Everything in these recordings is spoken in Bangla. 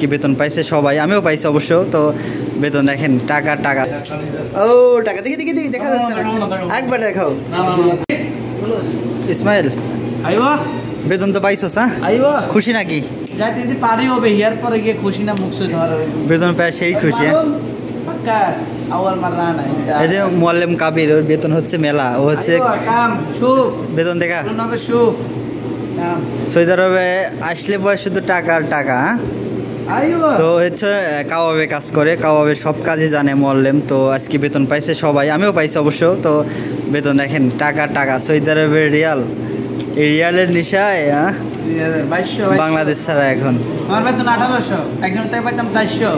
কি বেতন পাইছে সবাই, আমিও পাইছি অবশ্য। তো বেতন দেখেন, টাকা টাকা, ও টাকা দেখি দেখি দেখি দেখা যাচ্ছে না, একবার দেখাও। ইসমাইল আইবা বেতন তো পাইছস? হ্যাঁ আইবা খুশি নাকি? যাইতে যদি পারি হবে হিয়ার পরে গিয়ে খুশি না মুখ সই ধর বেতন পায় সেই খুশি। পাক্কা আওয়াল মারনা না। এই যে মুআল্লিম কাবির, ওর বেতন হচ্ছে মেলা, ও হচ্ছে কাম শুফ বেতন দেখা। নবে শুফ কাম সৌদি আরবে আসলে পরে শুধু টাকা আর টাকা। আইবা তো হচ্ছে কাবাবে কাজ করে, কাবাবে সব কাজই জানে মুআল্লিম। তো আজকে বেতন পাইছে সবাই, আমিও পাইছি অবশ্য। তো বেতন দেখেন, টাকা টাকা, সৌদি আরবের রিয়াল, এই রিয়ালের নিশায় বাংলাদেশ ছাড়া এখন। আমার বেতন 1800, একজন তাই পাইতাম 400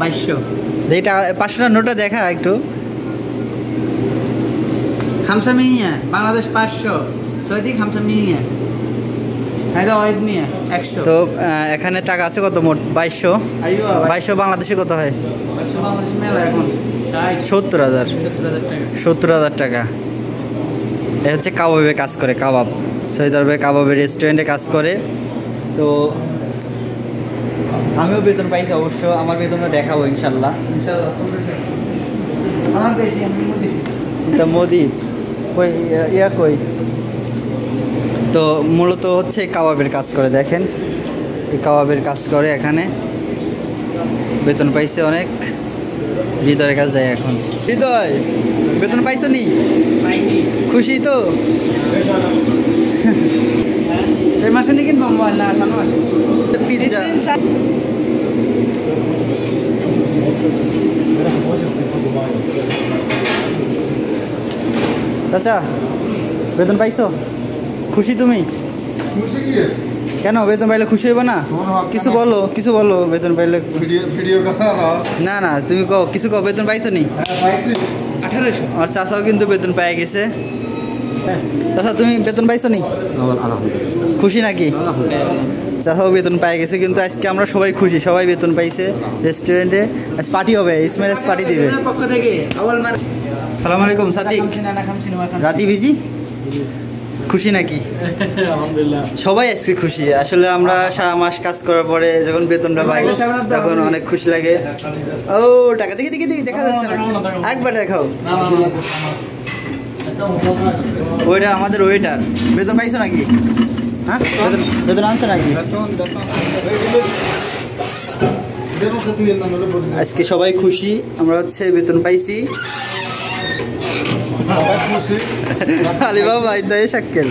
2200। এইটা 500 টাকার নোটটা দেখা একটু। খামসা মিয়া বাংলাদেশ 500, সৌদি খামসা মিয়া হায়দা ওয়াইদ মিয়া 100। তো এখানে টাকা আছে কত মোট? 2200। আইবা 2200 বাংলাদেশে কত হয়? 2200 বাংলাদেশ মেলা এখন 70,000 টাকা। 70,000 টাকা। এ হচ্ছে কাবাবে কাজ করে, কাবাব, সৌদি আরবে কাবাবের রেস্টুরেন্টে কাজ করে। তো আমিও বেতন পাইছি অবশ্য, আমার বেতনটা দেখাবো ইনশাল্লাহ। আমার বেশি আমি মোদি তা মোদি কই, ইয়া কই? তো মূলত হচ্ছে কাবাবের কাজ করে, দেখেন এই কাবাবের কাজ করে এখানে। বেতন পাইছে অনেক, হৃদয়ের কাজ যায় এখন। হৃদয় বেতন পাইছো নি? খুশি তো? এই মাসে নাকি কিনবো মোবাইল না সামনে মাসে পিৎজা। চাচা বেতন পাইছো? খুশি তুমি? কেন বেতন পাইলে খুশি হইব না? কিছু বলো, কিছু বলো। বেতন পাইলে না না, তুমি কও, কিছু কও। বেতন পাইছো নি? 1800। আর চাচাও কিন্তু বেতন পেয়ে গেছে। চাচা তুমি বেতন পাইছো নি? আলহামদুলিল্লাহ খুশি নাকি? চাচাও বেতন পেয়ে গেছে, কিন্তু আজকে আমরা সবাই খুশি, সবাই বেতন পাইছে। রেস্টুরেন্টে আজ পার্টি হবে, ইসমাইল পার্টি দিবে। পক্ষ থেকে আওয়াল মার। আসসালামু আলাইকুম সাদিক। রাতি বিজি, খুশি নাকি? আলহামদুলিল্লাহ সবাই আজকে খুশি। আসলে আমরা সারা মাস কাজ করার পরে যখন বেতনটা পাই তখন অনেক খুশি লাগে। ও টাকা দেখি দেখি দেখি দেখা যাচ্ছে না, একবার দেখাও। ওইটা আমাদের ওয়েটার। বেতন পাইছো নাকি? হ্যাঁ বেতন আনছো নাকি? আজকে সবাই খুশি, আমরা হচ্ছে বেতন পাইছি। আলিবাবা ইদায়ে শাক্কেল।